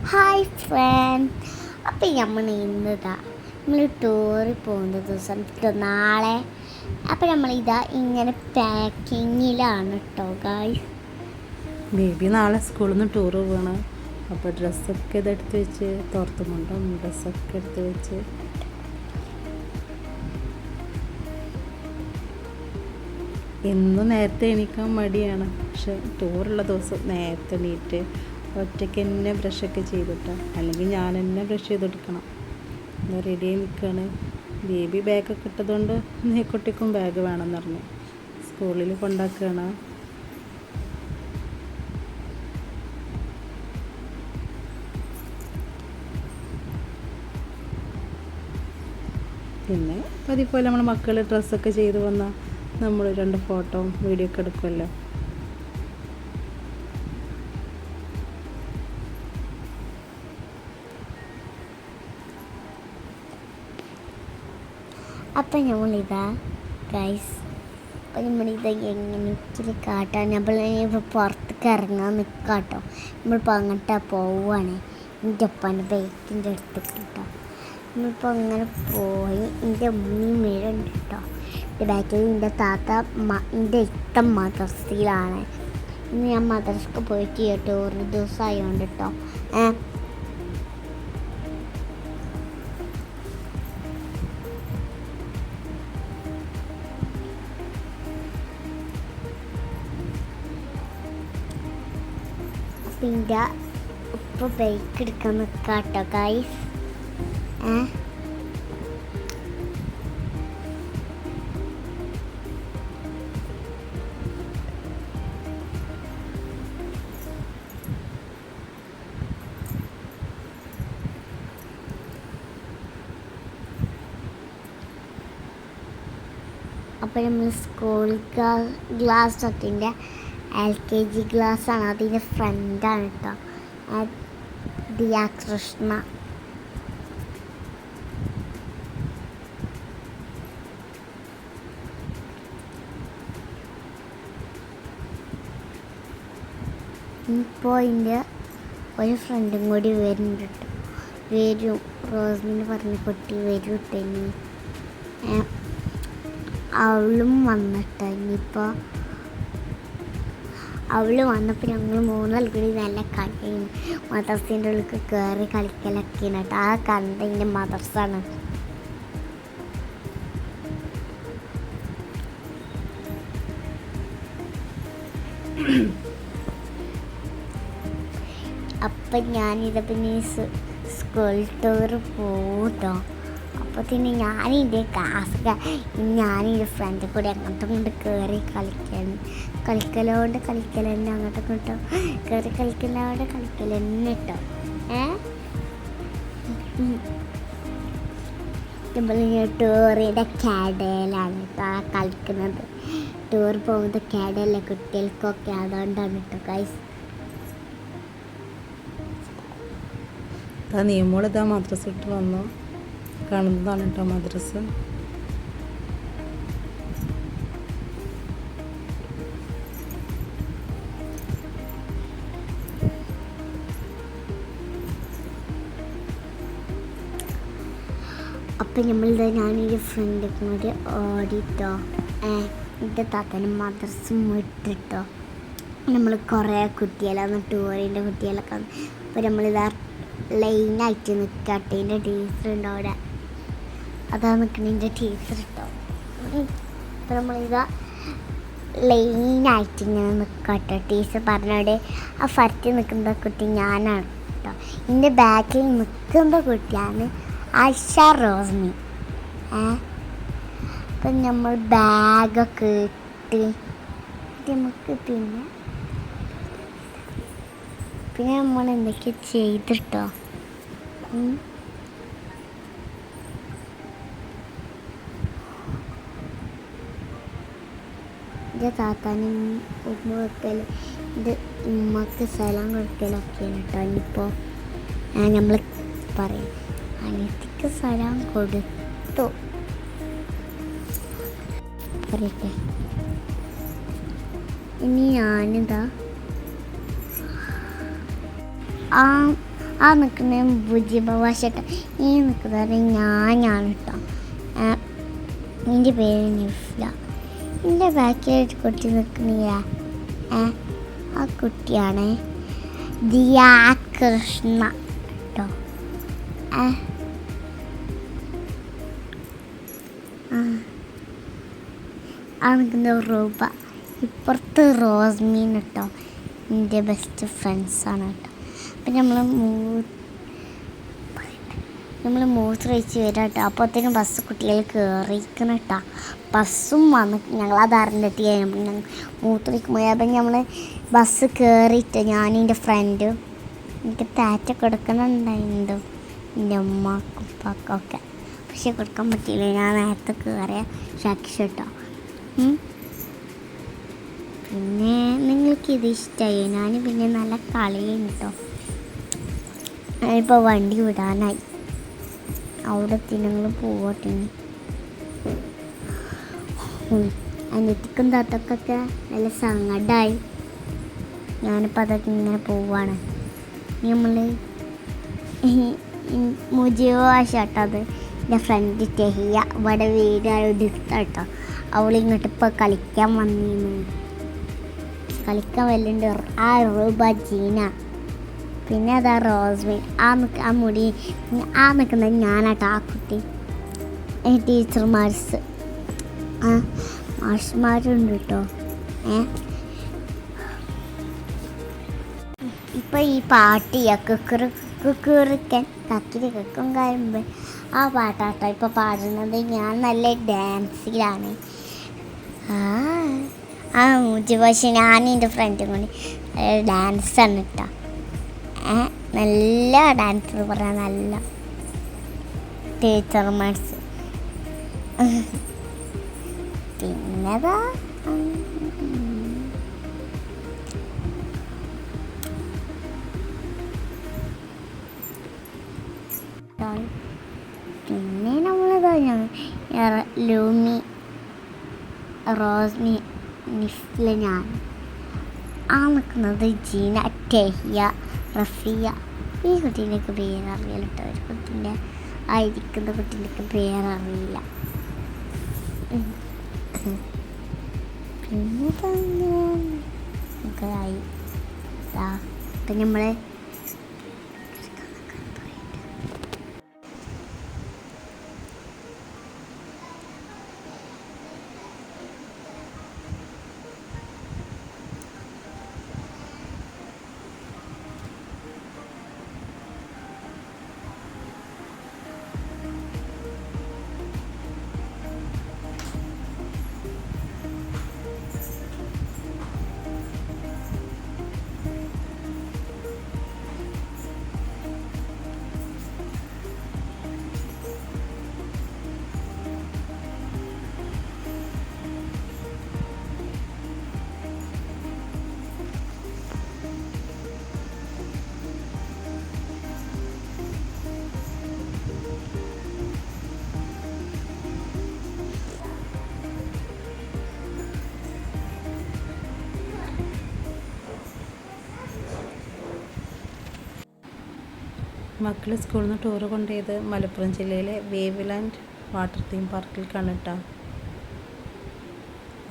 Hi front. അപ്പം നമ്മൾ ഇന്നതാ നമ്മൾ ടൂറിൽ പോകുന്ന ദിവസം നാളെ. അപ്പം നമ്മളിതാ ഇങ്ങനെ പാക്കിങ്ങിലാണ് കേട്ടോ ഗായ്സ്. ബേബി നാളെ സ്കൂളിൽ നിന്ന് ടൂറ് പോകണം. അപ്പോൾ ഡ്രസ്സൊക്കെ ഇതെടുത്ത് വെച്ച് തോർത്തുമുണ്ടും ഡ്രസ്സൊക്കെ എടുത്ത് വെച്ച് എന്നും നേരത്തെ എണീക്കാൻ മടിയാണ്. പക്ഷെ ടൂറുള്ള ദിവസം നേരത്തെ എണീറ്റ് ഒറ്റയ്ക്ക് തന്നെ ബ്രഷൊക്കെ ചെയ്തിട്ടാ, അല്ലെങ്കിൽ ഞാൻ തന്നെ ബ്രഷ് ചെയ്തെടുക്കണം. ഒന്ന് റെഡിയായി നിൽക്കുകയാണ്. ബേബി ബാഗൊക്കെ ഇട്ടതുകൊണ്ട് കുട്ടിക്കും ബാഗ് വേണമെന്ന് പറഞ്ഞു സ്കൂളിൽ കൊണ്ടാക്കുകയാണ്. പിന്നെ പതിപോലെ നമ്മൾ മക്കൾ ഡ്രസ്സൊക്കെ ചെയ്ത് വന്നാൽ നമ്മൾ 2 ഫോട്ടോ വീഡിയോ ഒക്കെ എടുക്കുമല്ലോ. അപ്പം നമ്മളിതാ ഗൈസ്, അപ്പം നമ്മളിതാ എങ്ങനെ കാട്ടാൻ നമ്മൾ പുറത്തേക്ക് ഇറങ്ങാൻ നിൽക്കാം കേട്ടോ. നമ്മളിപ്പോൾ അങ്ങോട്ടാ പോവുകയാണ്. എൻ്റെ ഉപ്പാൻ്റെ ബൈക്കിൻ്റെ അടുത്തേക്ക് കേട്ടോ. നമ്മളിപ്പോൾ അങ്ങനെ പോയി. എൻ്റെ ഉമ്മയും മേലുണ്ട് കേട്ടോ. എൻ്റെ ബാക്കിൽ എൻ്റെ താത്ത എൻ്റെ ഇഷ്ടം മദ്രസയിലാണ്. ഇന്ന് ഞാൻ മദ്രസക്ക് പോയിട്ട് കേട്ടോ, ഒരു ദിവസം ആയതുകൊണ്ട് കേട്ടോ. പിന്നെ ഇപ്പോൾ ബൈക്ക് എടുക്കാൻ നിൽക്കാം കേട്ടോ ഗൈസ്. അപ്പോൾ നമ്മൾ സ്കൂൾ ഗ്ലാസ് തൊട്ടിൻ്റെ LKG ക്ലാസ്സാണ്. അതിൻ്റെ ഫ്രണ്ടാണ് കേട്ടോ ദിയാ കൃഷ്ണ. ഇപ്പോൾ എൻ്റെ ഒരു ഫ്രണ്ടും കൂടി വരുന്നുണ്ട് കേട്ടോ. വരും, റോസ്മിന് പറഞ്ഞ കുട്ടി വരും തന്നെ. അവളും വന്നിട്ട് ഇനിയിപ്പോൾ അവൾ വന്നപ്പോൾ ഞങ്ങൾ 3 കൂടി നല്ല കളിയും മദർസിൻ്റെ ഉള്ളിൽ കയറി കളിക്കലൊക്കെയാണ് കേട്ടോ. ആ കണ്ടതിൻ്റെ മദർസാണ്. അപ്പം ഞാനിതപ്പം സ്കൂൾ ടൂർ പോട്ടോ. അപ്പോൾ തന്നെ ഞാനിൻ്റെ ക്ലാസ്സൊക്കെ ഞാനെൻ്റെ ഫ്രണ്ട് കൂടി അങ്ങോട്ടും കൊണ്ട് കയറി കളിക്കലോണ്ട് കളിക്കലെന്നെ അങ്ങോട്ടും ഇങ്ങോട്ടും കയറി കളിക്കലോണ്ട് കളിക്കലെന്നെ കേട്ടോ. നമ്മൾ ടൂറിൻ്റെ കടയിലാണ് കേട്ടോ കളിക്കുന്നത്. ടൂർ പോകുന്നത് കടയല്ല കുട്ടികൾക്കൊക്കെ, അതുകൊണ്ടാണ് കേട്ടോ ഗൈസ്. നിയമോളിതാ മദ്രസ ഇട്ട് വന്നു കാണുന്നതാണ് കേട്ടോ മദ്രസ. അപ്പം നമ്മളിത് ഞാനൊരു ഫ്രണ്ടും കൂടി ഓടിട്ടോ. എൻ്റെ താത്തനും മദ്രസും വിട്ടിട്ടോ. നമ്മൾ കുറേ കുട്ടികളാണ് ടൂറിൻ്റെ കുട്ടികളൊക്കെ. അപ്പോൾ നമ്മളിതാ ലൈനായിട്ട് നിൽക്കട്ടെ. എൻ്റെ ടീച്ചറുണ്ട് അവിടെ, അതാ നിൽക്കുന്നതിൻ്റെ ടീച്ചർ കേട്ടോ. അപ്പോൾ നമ്മളിതാ ലൈനായിട്ട് ഇങ്ങനെ നിൽക്കട്ടെ. ടീച്ചർ പറഞ്ഞവിടെ ആ ഫസ്റ്റ് നിൽക്കുന്ന കുട്ടി ഞാനാണ് കേട്ടോ. എൻ്റെ ബാക്കിൽ നിൽക്കുന്ന കുട്ടിയാണ് ആയിഷ റോസ്മി. അപ്പം നമ്മൾ ബാഗൊക്കെ ഇട്ട് നമുക്ക് പിന്നെ നമ്മൾ എന്തൊക്കെ ചെയ്തിട്ടോ. എൻ്റെ താത്താനും ഉമ്മ വെക്കലും ഇത് ഉമ്മക്ക് സ്ഥലം കൊടുക്കലൊക്കെയാണ് കേട്ടോ. ഇനിയിപ്പോൾ നമ്മൾ പറയും അനിയത്തിക്ക് സ്ഥലം കൊടുത്തു പറയട്ടെ. ഇനി ഞാനിതാ ആ നിൽക്കുന്ന ബുജിബാഷേട്ട, ഈ നിൽക്കുന്നത് ഞാനാണ് കേട്ടോ. എൻ്റെ പേര് നിഫ്ല. എൻ്റെ ബാക്കിലായിട്ട് കുട്ടി നിൽക്കുന്നില്ല, ആ കുട്ടിയാണ് ദിയാ കൃഷ്ണ കേട്ടോ. ആ നിൽക്കുന്ന റൂപ, ഇപ്പുറത്ത് റോസ്മീൻ കേട്ടോ, എൻ്റെ ബെസ്റ്റ് ഫ്രണ്ട്സാണ് കേട്ടോ. അപ്പം നമ്മൾ മൂത്രമൊഴിച്ച് വരാം കേട്ടോ. അപ്പോഴത്തേനും ബസ് കുട്ടികൾ കയറിയിരിക്കണം കേട്ടോ. ബസ്സും വന്ന് ഞങ്ങളത് അറിഞ്ഞിട്ട് ഞങ്ങൾ മൂത്രമൊഴിക്കുമ്പോൾ അപ്പം നമ്മൾ ബസ് കയറിയിട്ട് ഞാനും എൻ്റെ ഫ്രണ്ടും എനിക്ക് താറ്റ കൊടുക്കണുണ്ടായിരുന്നു എൻ്റെ ഉമ്മക്കും ഉപ്പാക്കൊക്കെ. പക്ഷെ കൊടുക്കാൻ പറ്റിയില്ല, ഞാൻ നേരത്തെ കയറിയ ശക്ഷ കേട്ടോ. പിന്നെ നിങ്ങൾക്കിത് ഇഷ്ടമായി, ഞാൻ പിന്നെ നല്ല കളിയും കേട്ടോ. ഞാനിപ്പോൾ വണ്ടി വിടാനായി, അവിടെ ഞങ്ങൾ പോവട്ടെ. അനിയത്തിക്കും താത്തക്കൊക്കെ നല്ല സങ്കടമായി. ഞാനിപ്പോൾ അതൊക്കെ ഇങ്ങനെ പോവാണ്. നമ്മൾ മുജീവാശ കേട്ടോ, അത് എൻ്റെ ഫ്രണ്ട് ടെഹിയ, ഇവിടെ വീട് എടുത്താട്ടോ. അവളിങ്ങോട്ട് ഇപ്പോൾ കളിക്കാൻ വന്നിരുന്നു, കളിക്കാൻ വല്ലുണ്ട്. ആ റൂബ ജീന, പിന്നെ അതാ റോസ്മിൻ, ആ മുടി ആ നിൽക്കുന്നത് ഞാനാട്ടോ. ആ കുട്ടി മാർഷ്മാരുണ്ട് കേട്ടോ. ഇപ്പം ഈ പാട്ട് കുക്കുറുക്കൻ കക്കിരി കക്കും കാരുമ്പ്, ആ പാട്ടാട്ടോ ഇപ്പോൾ പാടുന്നത്. ഞാൻ നല്ല ഡാൻസിലാണ്. ആ പക്ഷേ ഞാനും എൻ്റെ ഫ്രണ്ടും കൂടി ഡാൻസാണ് കേട്ടോ. നല്ല ഡാൻസ് പറഞ്ഞാൽ നല്ല ടീച്ചർമാർസ്. പിന്നെതാ പിന്നെ നമ്മളിതാ ലൂമി, റോസ്മി, നിഫ്ല, ഞാൻ ആ നിൽക്കുന്നത് ജീന, ടെഹിയ, റഫിയ. ഈ കുട്ടീൻ്റെയൊക്കെ പേരറിയില്ല കേട്ടോ. ഒരു കുട്ടീൻ്റെ ആ ഇരിക്കുന്ന കുട്ടീൻ്റെയൊക്കെ പേരറിയില്ല. പിന്നെ തന്നെ ആയി. അപ്പം നമ്മൾ മക്കൾ സ്കൂളിൽ നിന്ന് ടൂറ് കൊണ്ടുപോയത് മലപ്പുറം ജില്ലയിലെ വേവ് ലാൻഡ് വാട്ടർ തീം പാർക്കിലേക്കാണ് കേട്ടോ.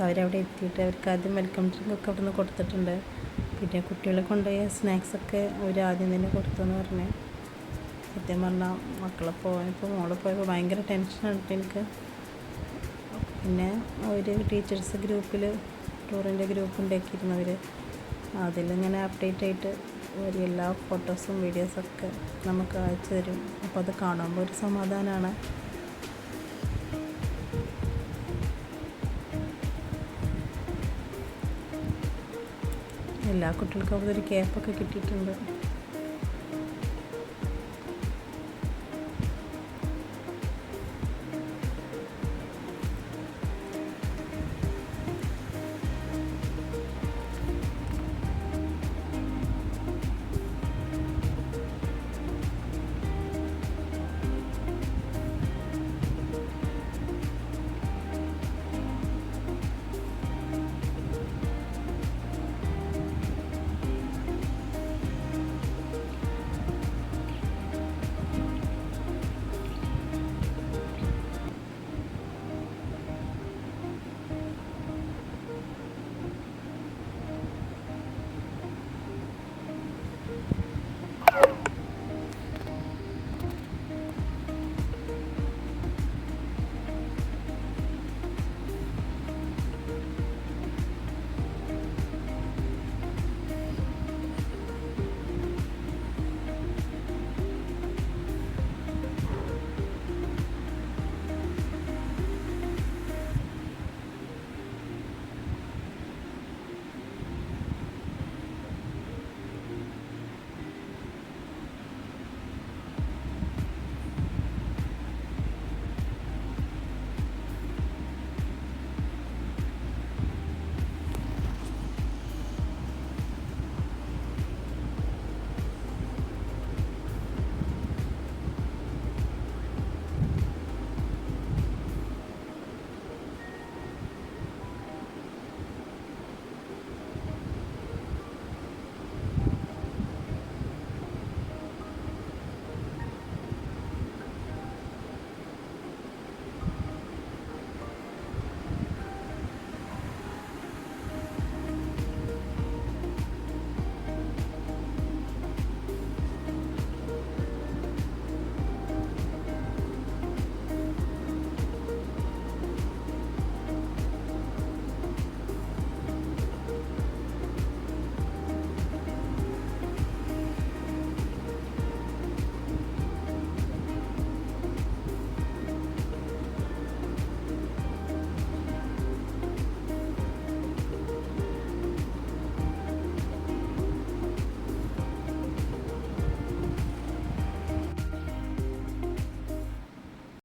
അവരവിടെ എത്തിയിട്ട് അവർക്ക് ആദ്യം വെൽക്കം ഡ്രിങ്ക് ഒക്കെ അവിടെ നിന്ന് കൊടുത്തിട്ടുണ്ട്. പിന്നെ കുട്ടികളെ കൊണ്ടുപോയ സ്നാക്സൊക്കെ അവർ ആദ്യം തന്നെ കൊടുത്തെന്ന് പറഞ്ഞ്. സത്യം പറഞ്ഞാൽ മക്കളെ പോയപ്പോൾ മോളെ പോയപ്പോൾ ഭയങ്കര ടെൻഷനാണ് എനിക്ക്. പിന്നെ അവർ ടീച്ചേഴ്സ് ഗ്രൂപ്പിൽ ടൂറിൻ്റെ ഗ്രൂപ്പ് ഉണ്ടാക്കിയിരുന്നവർ, അതിലിങ്ങനെ അപ്ഡേറ്റ് ആയിട്ട് ഒരു എല്ലാ ഫോട്ടോസും വീഡിയോസൊക്കെ നമുക്ക് അയച്ചു തരും. അപ്പോൾ അത് കാണുമ്പോൾ ഒരു സമാധാനമാണ്. എല്ലാ കുട്ടികൾക്കും അവിടെ ഒരു ക്യാപ്പൊക്കെ കിട്ടിയിട്ടുണ്ട്.